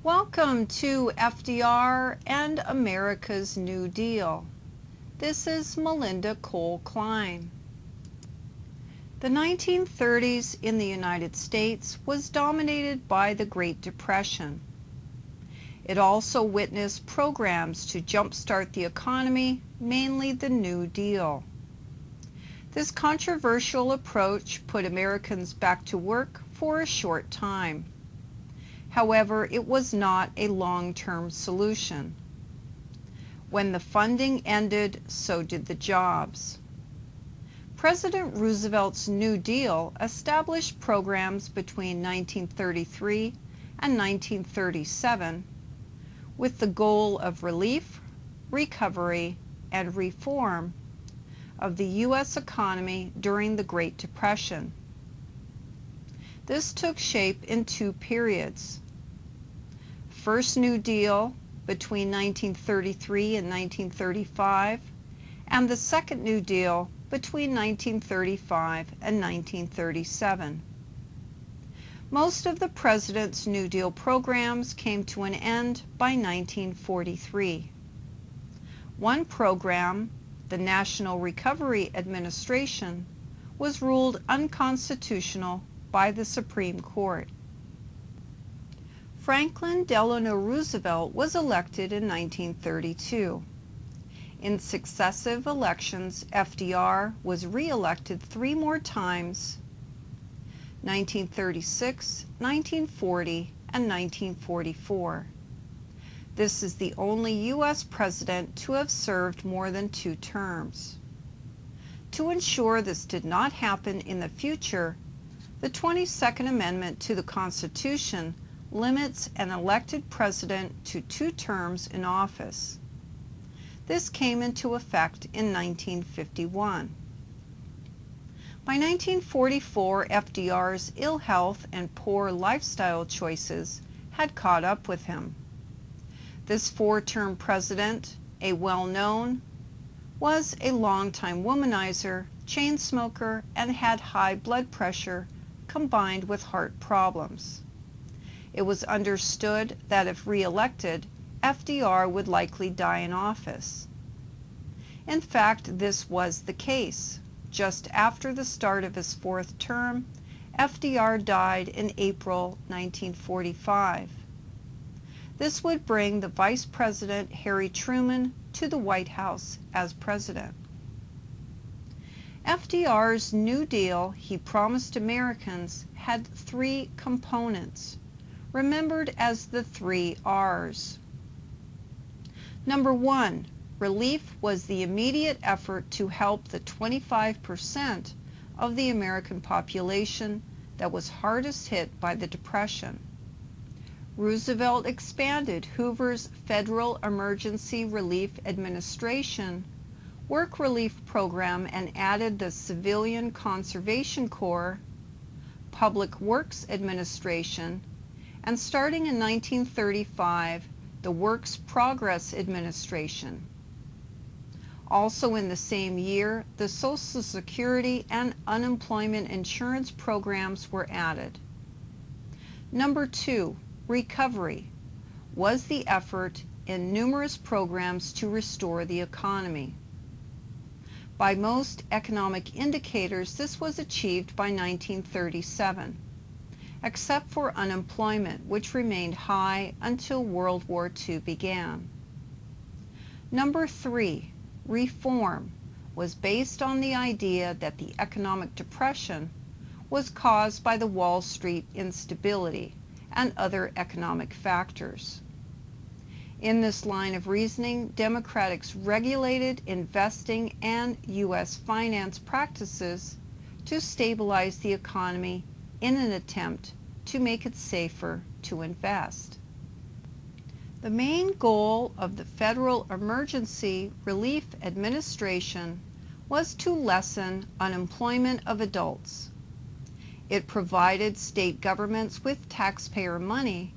Welcome to FDR and America's New Deal. This is Melinda Cole Klein. The 1930s in the United States was dominated by the Great Depression. It also witnessed programs to jumpstart the economy, mainly the New Deal. This controversial approach put Americans back to work for a short time. However, it was not a long-term solution. When the funding ended, so did the jobs. President Roosevelt's New Deal established programs between 1933 and 1937 with the goal of relief, recovery, and reform of the U.S. economy during the Great Depression. This took shape in two periods. First New Deal between 1933 and 1935, and the Second New Deal between 1935 and 1937. Most of the President's New Deal programs came to an end by 1943. One program, the National Recovery Administration, was ruled unconstitutional by the Supreme Court. Franklin Delano Roosevelt was elected in 1932. In successive elections, FDR was re-elected 3 more times, 1936, 1940, and 1944. This is the only U.S. president to have served more than 2 terms. To ensure this did not happen in the future, the 22nd Amendment to the Constitution limits an elected president to 2 terms in office. This came into effect in 1951. By 1944, FDR's ill health and poor lifestyle choices had caught up with him. This 4-term president, a well-known, was a longtime womanizer, chain smoker, and had high blood pressure combined with heart problems. It was understood that if re-elected, FDR would likely die in office. In fact, this was the case. Just after the start of his 4th term, FDR died in April 1945. This would bring the Vice President Harry Truman to the White House as president. FDR's New Deal, he promised Americans, had 3 components, remembered as the 3 R's. Number 1, relief was the immediate effort to help the 25% of the American population that was hardest hit by the Depression. Roosevelt expanded Hoover's Federal Emergency Relief Administration work relief program and added the Civilian Conservation Corps, Public Works Administration, and starting in 1935, the Works Progress Administration. Also in the same year, the Social Security and unemployment insurance programs were added. Number 2, recovery, was the effort in numerous programs to restore the economy. By most economic indicators, this was achieved by 1937. Except for unemployment, which remained high until World War II began. Number 3, reform, was based on the idea that the economic depression was caused by the Wall Street instability and other economic factors. In this line of reasoning, Democrats regulated investing and U.S. finance practices to stabilize the economy in an attempt to make it safer to invest. The main goal of the Federal Emergency Relief Administration was to lessen unemployment of adults. It provided state governments with taxpayer money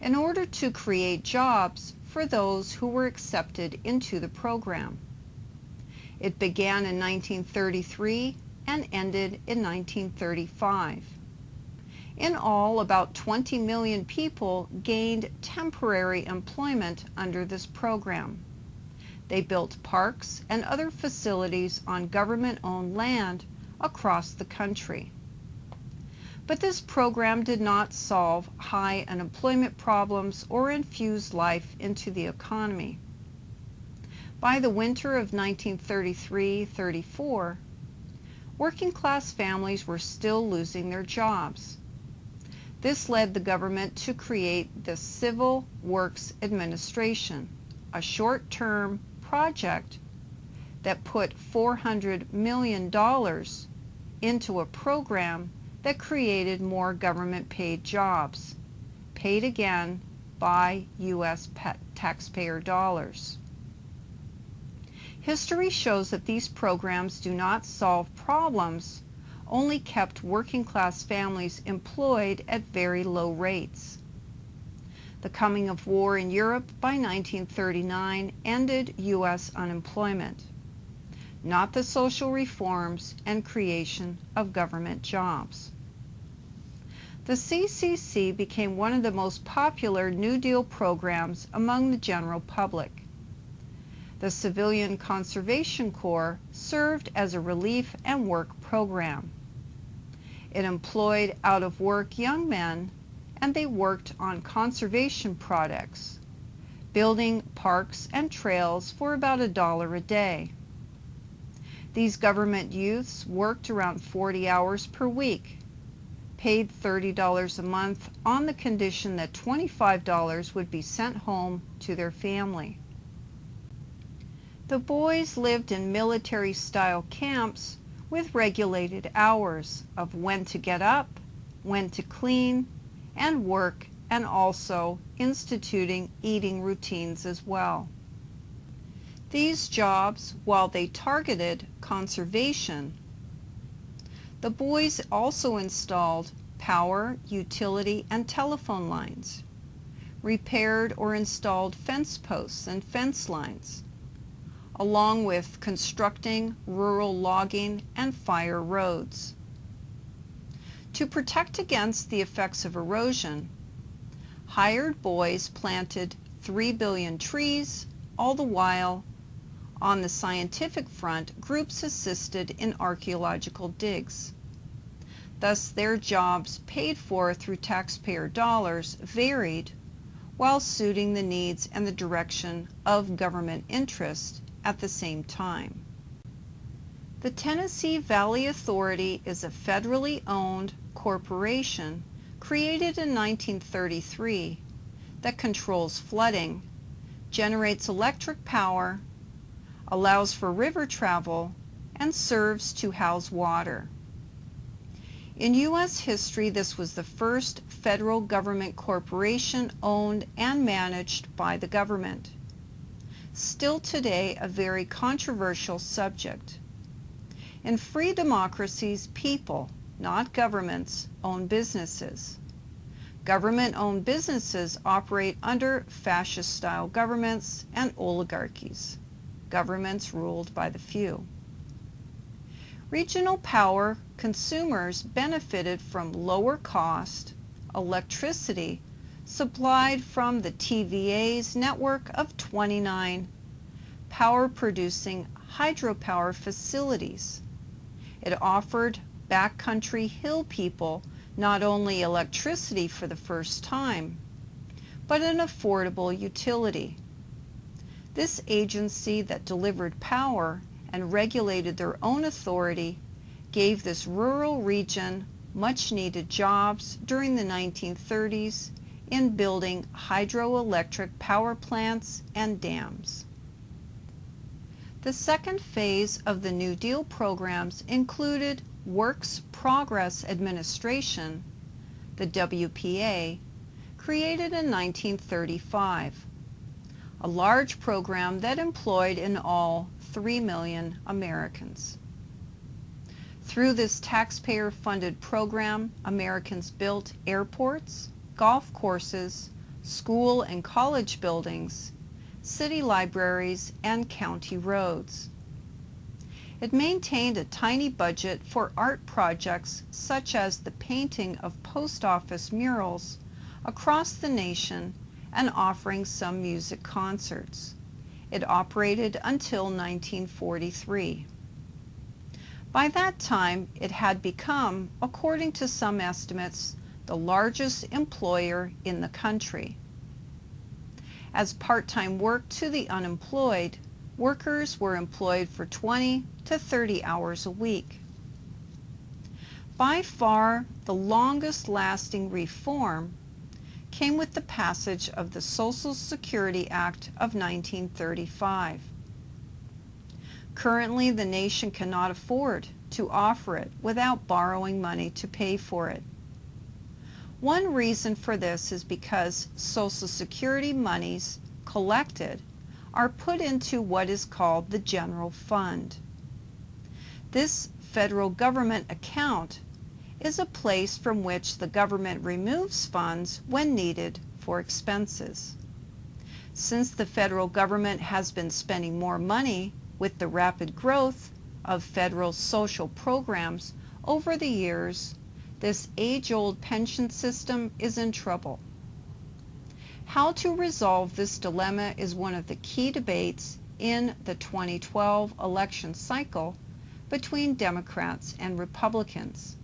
in order to create jobs for those who were accepted into the program. It began in 1933 and ended in 1935. In all, about 20 million people gained temporary employment under this program. They built parks and other facilities on government-owned land across the country. But this program did not solve high unemployment problems or infuse life into the economy. By the winter of 1933-34, working-class families were still losing their jobs. This led the government to create the Civil Works Administration, a short-term project that put $400 million into a program that created more government-paid jobs, paid again by U.S. taxpayer dollars. History shows that these programs do not solve problems, only kept working-class families employed at very low rates. The coming of war in Europe by 1939 ended U.S. unemployment, not the social reforms and creation of government jobs. The CCC became one of the most popular New Deal programs among the general public. The Civilian Conservation Corps served as a relief and work program. It employed out-of-work young men, and they worked on conservation projects, building parks and trails for about $1 a day. These government youths worked around 40 hours per week, paid $30 a month on the condition that $25 would be sent home to their family. The boys lived in military-style camps with regulated hours of when to get up, when to clean, and work, and also instituting eating routines as well. These jobs, while they targeted conservation, the boys also installed power, utility, and telephone lines, repaired or installed fence posts and fence lines, along with constructing rural logging and fire roads. To protect against the effects of erosion, hired boys planted 3 billion trees, all the while, on the scientific front, groups assisted in archaeological digs. Thus, their jobs, paid for through taxpayer dollars, varied while suiting the needs and the direction of government interest at the same time. The Tennessee Valley Authority is a federally owned corporation created in 1933 that controls flooding, generates electric power, allows for river travel, and serves to house water. In U.S. history, this was the first federal government corporation owned and managed by the government. Still today, a very controversial subject. In free democracies, people, not governments, own businesses. Government-owned businesses operate under fascist-style governments and oligarchies, governments ruled by the few. Regional power consumers benefited from lower cost electricity supplied from the TVA's network of 29 power-producing hydropower facilities. It offered backcountry hill people not only electricity for the first time, but an affordable utility. This agency that delivered power and regulated their own authority gave this rural region much-needed jobs during the 1930s in building hydroelectric power plants and dams. The second phase of the New Deal programs included Works Progress Administration, the WPA, created in 1935, a large program that employed in all 3 million Americans. Through this taxpayer-funded program, Americans built airports, golf courses, school and college buildings, city libraries, and county roads. It maintained a tiny budget for art projects such as the painting of post office murals across the nation and offering some music concerts. It operated until 1943. By that time, it had become, according to some estimates, the largest employer in the country. As part-time work to the unemployed, workers were employed for 20 to 30 hours a week. By far, the longest-lasting reform came with the passage of the Social Security Act of 1935. Currently, the nation cannot afford to offer it without borrowing money to pay for it. One reason for this is because Social Security monies collected are put into what is called the general fund. This federal government account is a place from which the government removes funds when needed for expenses. Since the federal government has been spending more money with the rapid growth of federal social programs over the years, this age-old pension system is in trouble. How to resolve this dilemma is one of the key debates in the 2012 election cycle between Democrats and Republicans.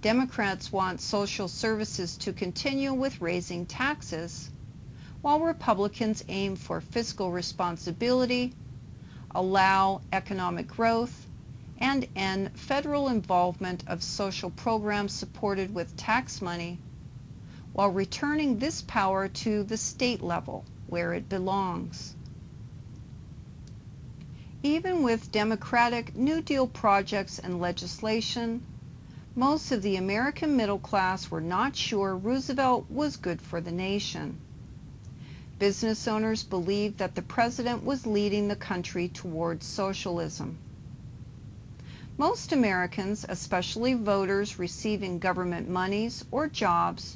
Democrats want social services to continue with raising taxes, while Republicans aim for fiscal responsibility, allow economic growth, and end federal involvement of social programs supported with tax money, while returning this power to the state level where it belongs. Even with Democratic New Deal projects and legislation, most of the American middle class were not sure Roosevelt was good for the nation. Business owners believed that the president was leading the country towards socialism. Most Americans, especially voters receiving government monies or jobs,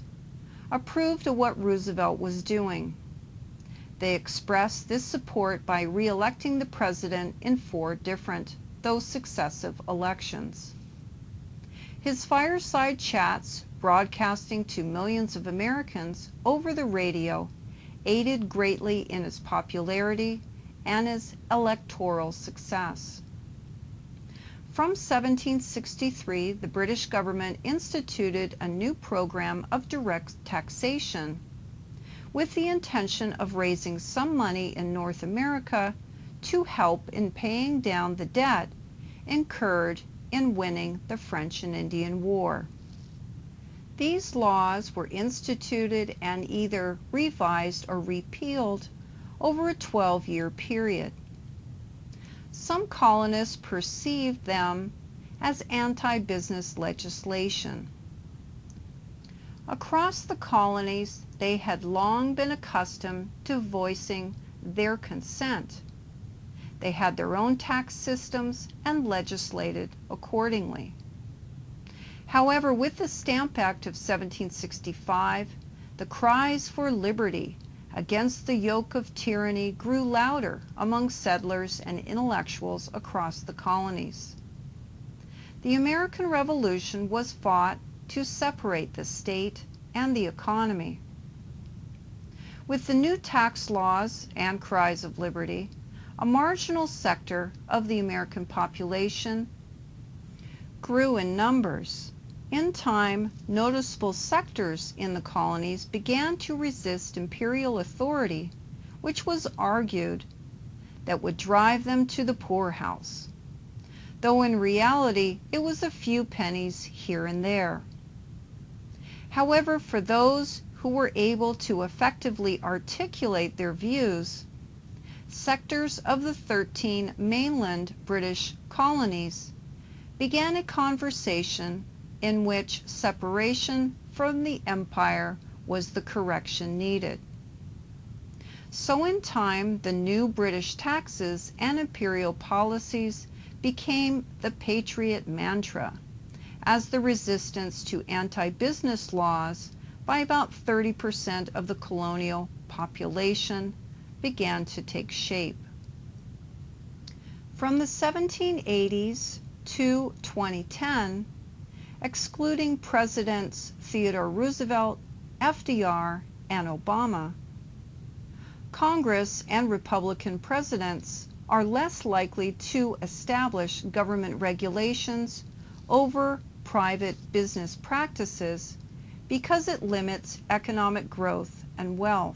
approved of what Roosevelt was doing. They expressed this support by re-electing the president in 4 different, though successive, elections. His fireside chats, broadcasting to millions of Americans over the radio, aided greatly in his popularity and his electoral success. From 1763, the British government instituted a new program of direct taxation with the intention of raising some money in North America to help in paying down the debt incurred in winning the French and Indian War. These laws were instituted and either revised or repealed over a 12-year period. Some colonists perceived them as anti-business legislation. Across the colonies, they had long been accustomed to voicing their consent. They had their own tax systems and legislated accordingly. However, with the Stamp Act of 1765, the cries for liberty against the yoke of tyranny grew louder among settlers and intellectuals across the colonies. The American Revolution was fought to separate the state and the economy. With the new tax laws and cries of liberty, a marginal sector of the American population grew in numbers. In time, noticeable sectors in the colonies began to resist imperial authority, which was argued that would drive them to the poorhouse, though in reality it was a few pennies here and there. However, for those who were able to effectively articulate their views, sectors of the 13 mainland British colonies began a conversation in which separation from the empire was the correction needed. So in time, the new British taxes and imperial policies became the patriot mantra, as the resistance to anti-business laws by about 30% of the colonial population began to take shape. From the 1780s to 2010, excluding Presidents Theodore Roosevelt, FDR, and Obama, Congress and Republican presidents are less likely to establish government regulations over private business practices because it limits economic growth and wealth.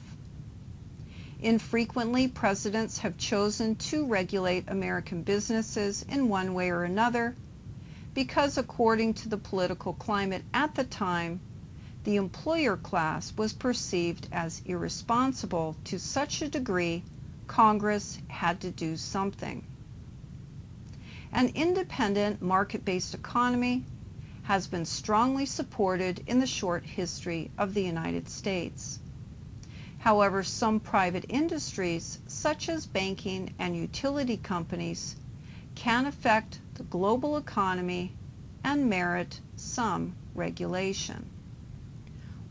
Infrequently, presidents have chosen to regulate American businesses in one way or another because, according to the political climate at the time, the employer class was perceived as irresponsible to such a degree Congress had to do something. An independent market-based economy has been strongly supported in the short history of the United States. However, some private industries, such as banking and utility companies, can affect the global economy and merit some regulation.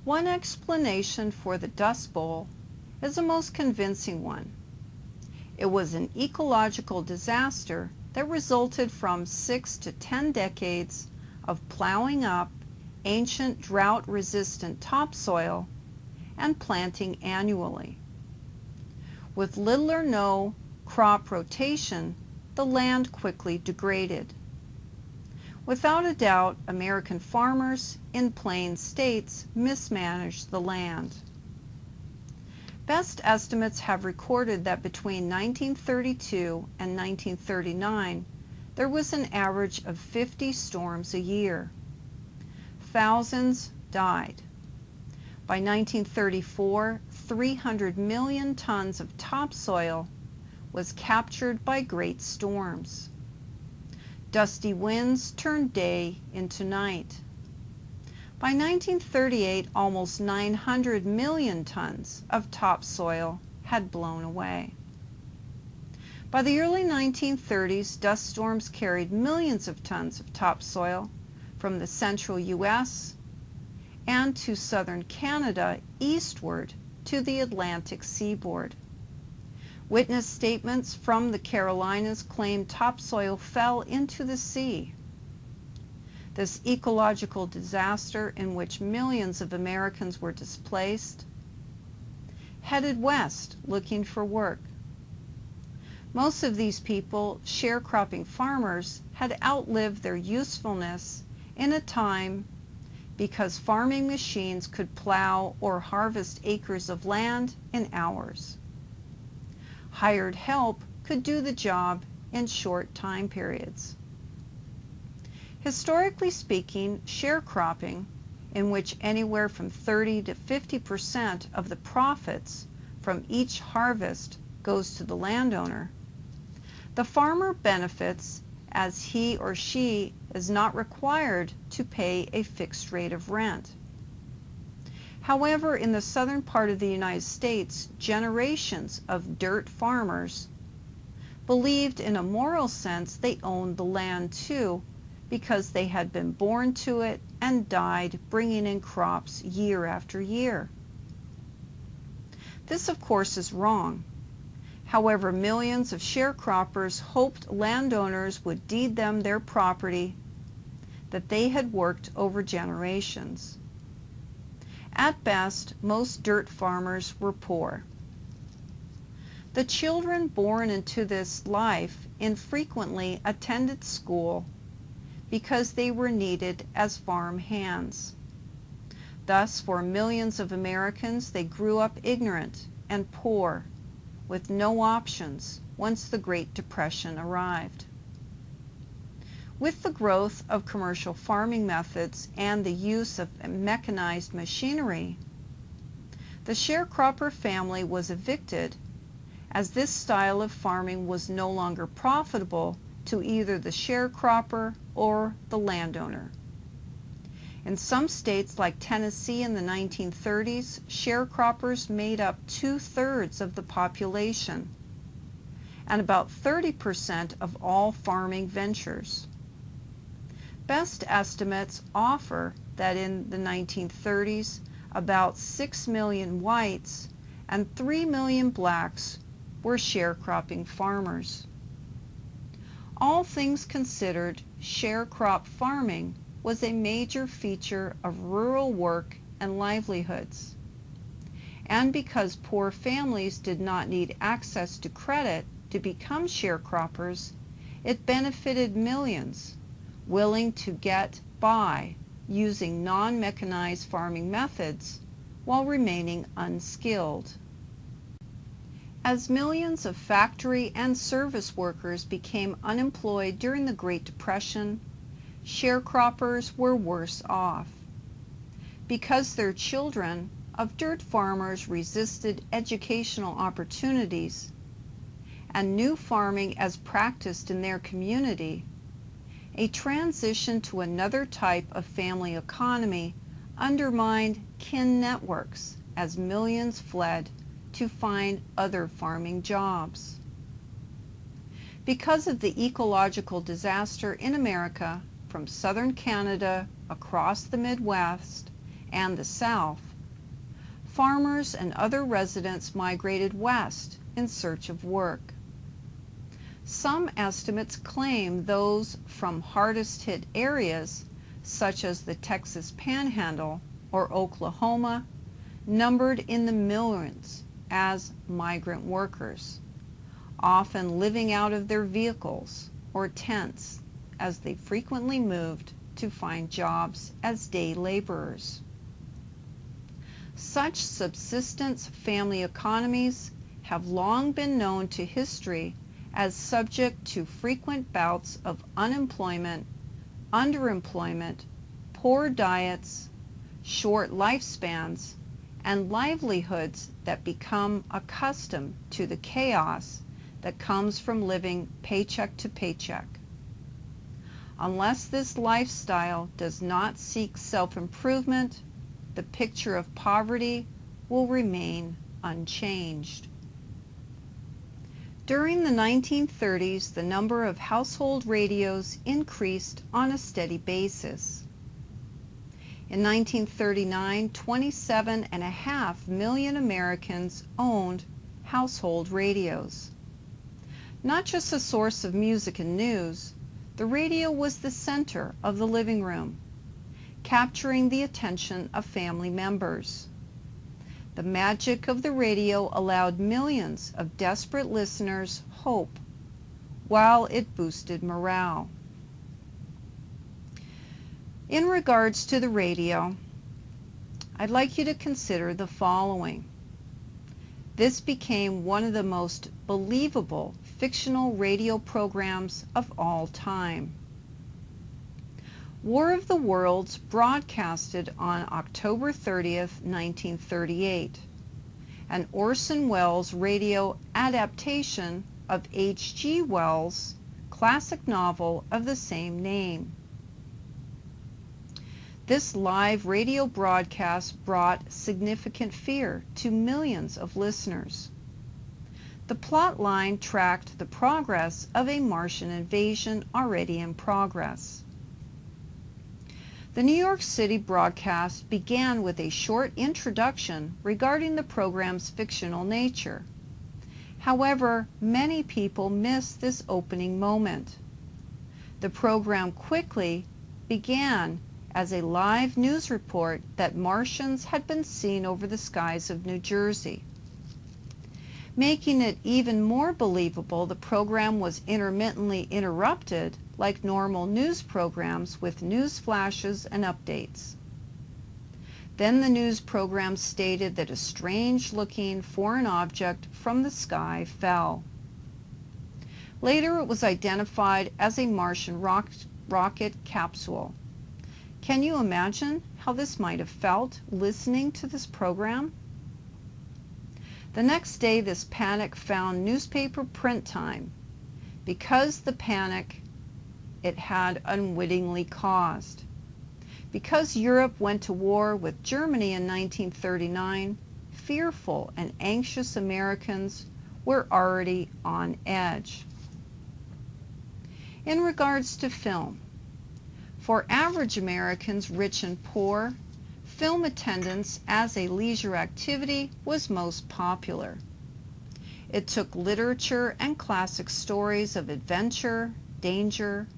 One explanation for the Dust Bowl is a most convincing one. It was an ecological disaster that resulted from 6 to 10 decades of plowing up ancient drought-resistant topsoil and planting annually. With little or no crop rotation, the land quickly degraded. Without a doubt, American farmers in plain states mismanaged the land. Best estimates have recorded that between 1932 and 1939, there was an average of 50 storms a year. Thousands died. By 1934, 300 million tons of topsoil was captured by great storms. Dusty winds turned day into night. By 1938, almost 900 million tons of topsoil had blown away. By the early 1930s, dust storms carried millions of tons of topsoil from the central U.S. and to southern Canada eastward to the Atlantic seaboard. Witness statements from the Carolinas claim topsoil fell into the sea. This ecological disaster, in which millions of Americans were displaced, headed west looking for work. Most of these people, sharecropping farmers, had outlived their usefulness in a time because farming machines could plow or harvest acres of land in hours. Hired help could do the job in short time periods. Historically speaking, sharecropping, in which anywhere from 30 to 50% of the profits from each harvest goes to the landowner, the farmer benefits as he or she is not required to pay a fixed rate of rent. However, in the southern part of the United States, generations of dirt farmers believed in a moral sense they owned the land too, because they had been born to it and died bringing in crops year after year. This, of course, is wrong. However, millions of sharecroppers hoped landowners would deed them their property that they had worked over generations. At best, most dirt farmers were poor. The children born into this life infrequently attended school because they were needed as farm hands. Thus, for millions of Americans, they grew up ignorant and poor, with no options once the Great Depression arrived. With the growth of commercial farming methods and the use of mechanized machinery, the sharecropper family was evicted, as this style of farming was no longer profitable to either the sharecropper or the landowner. In some states like Tennessee in the 1930s, sharecroppers made up 2/3 of the population and about 30% of all farming ventures. Best estimates offer that in the 1930s, about 6 million whites and 3 million blacks were sharecropping farmers. All things considered, sharecrop farming was a major feature of rural work and livelihoods. And because poor families did not need access to credit to become sharecroppers, it benefited millions willing to get by using non-mechanized farming methods while remaining unskilled. As millions of factory and service workers became unemployed during the Great Depression, sharecroppers were worse off. Because their children of dirt farmers resisted educational opportunities and new farming as practiced in their community, a transition to another type of family economy undermined kin networks as millions fled to find other farming jobs. Because of the ecological disaster in America, from southern Canada across the Midwest and the South, farmers and other residents migrated west in search of work. Some estimates claim those from hardest hit areas, such as the Texas Panhandle or Oklahoma, numbered in the millions as migrant workers, often living out of their vehicles or tents as they frequently moved to find jobs as day laborers. Such subsistence family economies have long been known to history as subject to frequent bouts of unemployment, underemployment, poor diets, short lifespans, and livelihoods that become accustomed to the chaos that comes from living paycheck to paycheck. Unless this lifestyle does not seek self-improvement, the picture of poverty will remain unchanged. During the 1930s, the number of household radios increased on a steady basis. In 1939, 27.5 million Americans owned household radios. Not just a source of music and news, the radio was the center of the living room, capturing the attention of family members. The magic of the radio allowed millions of desperate listeners hope, while it boosted morale. In regards to the radio, I'd like you to consider the following. This became one of the most believable fictional radio programs of all time. War of the Worlds broadcasted on October 30th, 1938, an Orson Welles radio adaptation of H.G. Wells' classic novel of the same name. This live radio broadcast brought significant fear to millions of listeners. The plot line tracked the progress of a Martian invasion already in progress. The New York City broadcast began with a short introduction regarding the program's fictional nature. However, many people missed this opening moment. The program quickly began as a live news report that Martians had been seen over the skies of New Jersey. Making it even more believable, the program was intermittently interrupted like normal news programs with news flashes and updates. Then the news program stated that a strange-looking foreign object from the sky fell. Later it was identified as a Martian rocket capsule. Can you imagine how this might have felt listening to this program? The next day, this panic found newspaper print time because the panic it had unwittingly caused. Because Europe went to war with Germany in 1939, fearful and anxious Americans were already on edge. In regards to film, for average Americans, rich and poor, film attendance as a leisure activity was most popular. It took literature and classic stories of adventure, danger,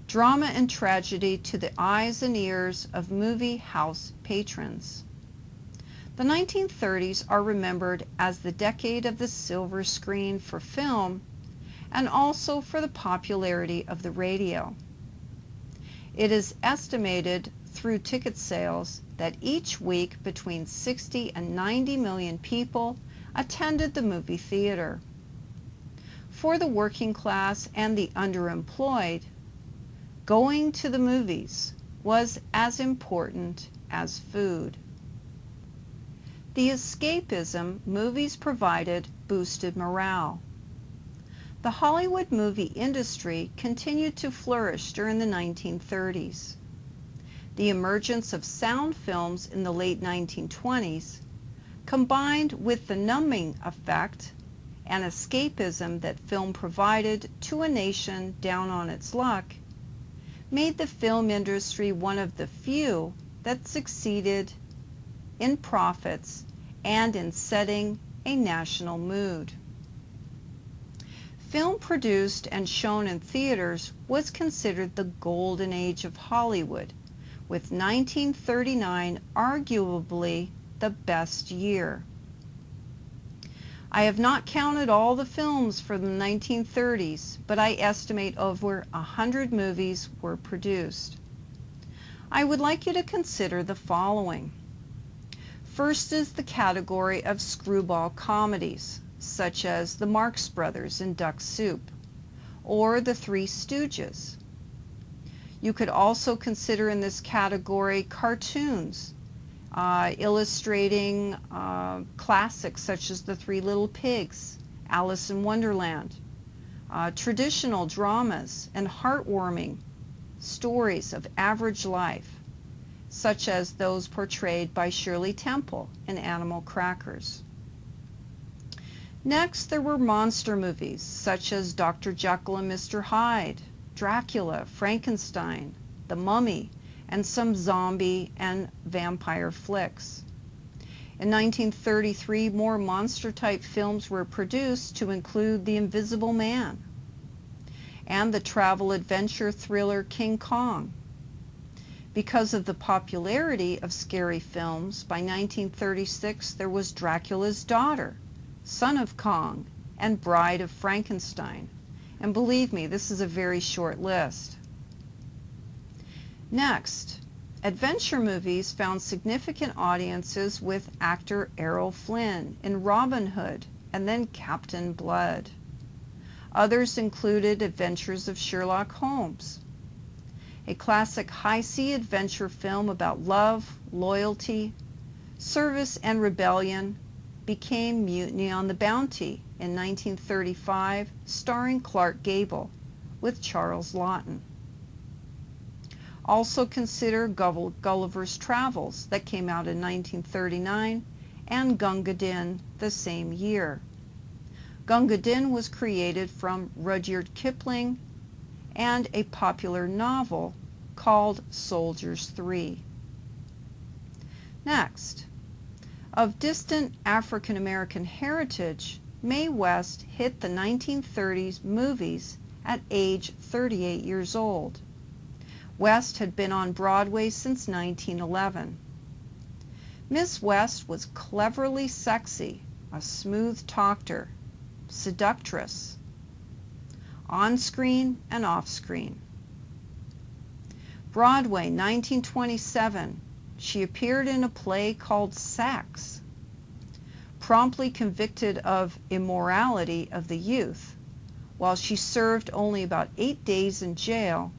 drama and tragedy to the eyes and ears of movie house patrons. The 1930s are remembered as the decade of the silver screen for film and also for the popularity of the radio. It is estimated through ticket sales that each week between 60 and 90 million people attended the movie theater. For the working class and the underemployed, going to the movies was as important as food. The escapism movies provided boosted morale. The Hollywood movie industry continued to flourish during the 1930s. The emergence of sound films in the late 1920s, combined with the numbing effect and escapism that film provided to a nation down on its luck, made the film industry one of the few that succeeded in profits and in setting a national mood. Film produced and shown in theaters was considered the golden age of Hollywood, with 1939 arguably the best year. I have not counted all the films from the 1930s, but I estimate over 100 movies were produced. I would like you to consider the following. First is the category of screwball comedies, such as the Marx Brothers in Duck Soup, or the Three Stooges. You could also consider in this category cartoons, illustrating classics such as The Three Little Pigs, Alice in Wonderland, traditional dramas and heartwarming stories of average life, such as those portrayed by Shirley Temple in Animal Crackers. Next, there were monster movies such as Dr. Jekyll and Mr. Hyde, Dracula, Frankenstein, The Mummy, and some zombie and vampire flicks. In 1933, more monster-type films were produced to include The Invisible Man and the travel-adventure thriller King Kong. Because of the popularity of scary films, by 1936 there was Dracula's Daughter, Son of Kong, and Bride of Frankenstein. And believe me, this is a very short list. Next, adventure movies found significant audiences with actor Errol Flynn in Robin Hood and then Captain Blood. Others included Adventures of Sherlock Holmes, a classic high-sea adventure film about love, loyalty, service, and rebellion, became Mutiny on the Bounty in 1935, starring Clark Gable with Charles Laughton. Also consider Gulliver's Travels, that came out in 1939, and Gunga Din the same year. Gunga Din was created from Rudyard Kipling and a popular novel called Soldiers 3. Next, of distant African American heritage, Mae West hit the 1930s movies at age 38 years old. West had been on Broadway since 1911. Miss West was cleverly sexy, a smooth talker, seductress, on-screen and off-screen. Broadway, 1927, she appeared in a play called Sex. Promptly convicted of immorality of the youth, while she served only about 8 days in jail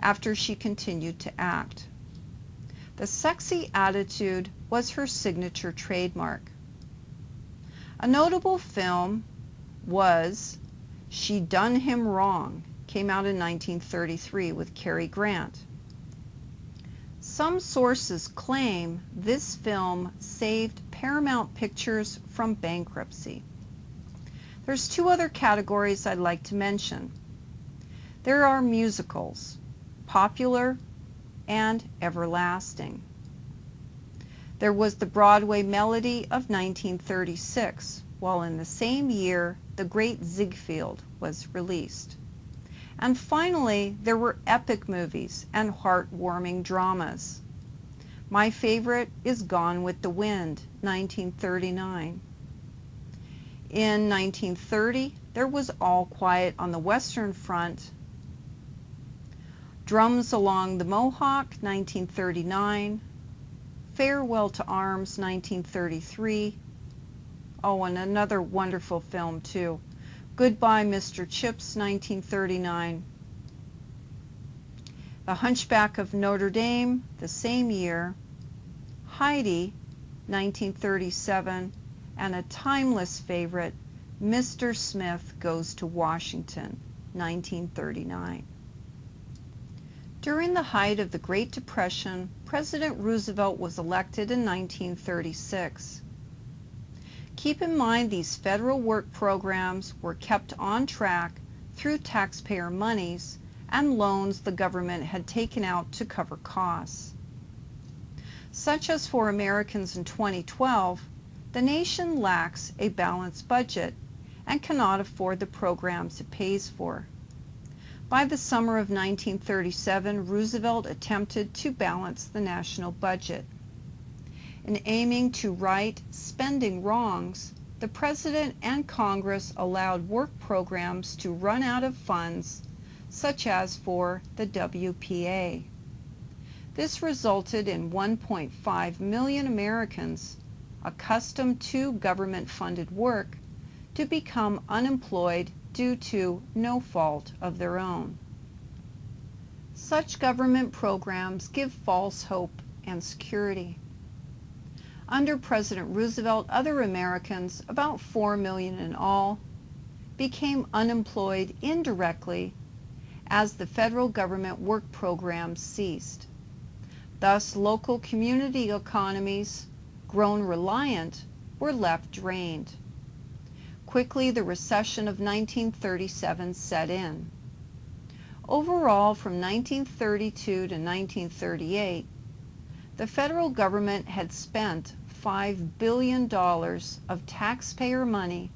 after she continued to act. The sexy attitude was her signature trademark. A notable film was She Done Him Wrong, came out in 1933 with Cary Grant. Some sources claim this film saved Paramount Pictures from bankruptcy. There's two other categories I'd like to mention. There are musicals, popular and everlasting. There was the Broadway Melody of 1936, while in the same year The Great Ziegfeld was released. And finally, there were epic movies and heartwarming dramas. My favorite is Gone with the Wind, 1939. In 1930, there was All Quiet on the Western Front, Drums Along the Mohawk, 1939, Farewell to Arms, 1933. Oh, and another wonderful film too, Goodbye, Mr. Chips, 1939. The Hunchback of Notre Dame, the same year. Heidi, 1937. And a timeless favorite, Mr. Smith Goes to Washington, 1939. During the height of the Great Depression, President Roosevelt was elected in 1936. Keep in mind these federal work programs were kept on track through taxpayer monies and loans the government had taken out to cover costs. Such as for Americans in 2012, the nation lacks a balanced budget and cannot afford the programs it pays for. By the summer of 1937, Roosevelt attempted to balance the national budget. In aiming to right spending wrongs, the President and Congress allowed work programs to run out of funds, such as for the WPA. This resulted in 1.5 million Americans accustomed to government-funded work to become unemployed due to no fault of their own. Such government programs give false hope and security. Under President Roosevelt, other Americans, about 4 million in all, became unemployed indirectly as the federal government work programs ceased. Thus, local community economies, grown reliant, were left drained. Quickly, the recession of 1937 set in. Overall, from 1932 to 1938, the federal government had spent $5 billion of taxpayer money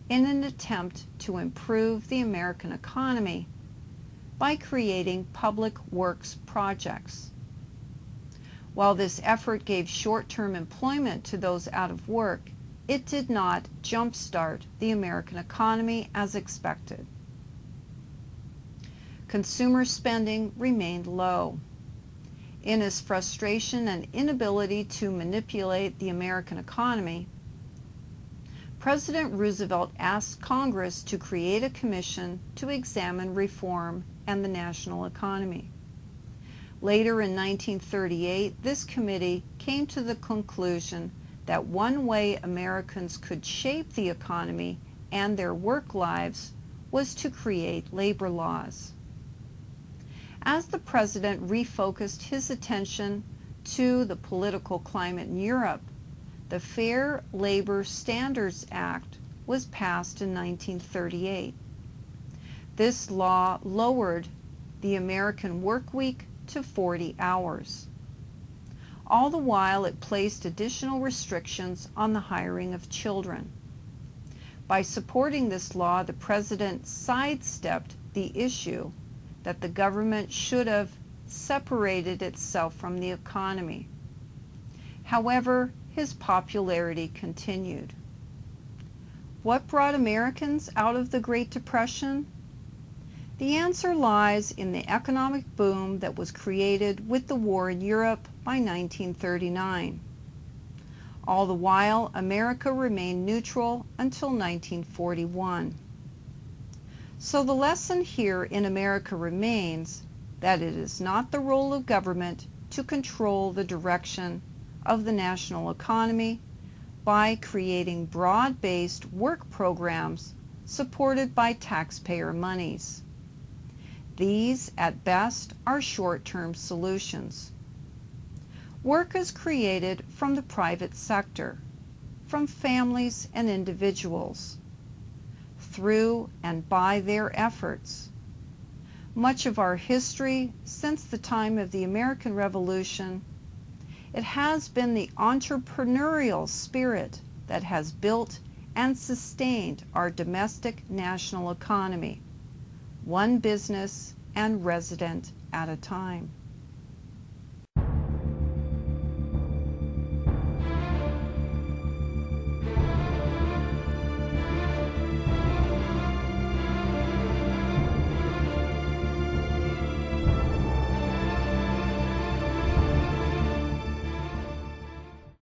in an attempt to improve the American economy by creating public works projects. While this effort gave short-term employment to those out of work, it did not jumpstart the American economy as expected. Consumer spending remained low. In his frustration and inability to manipulate the American economy, President Roosevelt asked Congress to create a commission to examine reform and the national economy. Later in 1938, this committee came to the conclusion that one way Americans could shape the economy and their work lives was to create labor laws. As the president refocused his attention to the political climate in Europe, the Fair Labor Standards Act was passed in 1938. This law lowered the American work week to 40 hours. All the while, it placed additional restrictions on the hiring of children. By supporting this law, the president sidestepped the issue that the government should have separated itself from the economy. However, his popularity continued. What brought Americans out of the Great Depression? The answer lies in the economic boom that was created with the war in Europe by 1939. All the while, America remained neutral until 1941. So the lesson here in America remains that it is not the role of government to control the direction of the national economy by creating broad-based work programs supported by taxpayer monies. These, at best, are short-term solutions. Work is created from the private sector, from families and individuals, through and by their efforts. Much of our history, since the time of the American Revolution, it has been the entrepreneurial spirit that has built and sustained our domestic national economy, one business and resident at a time.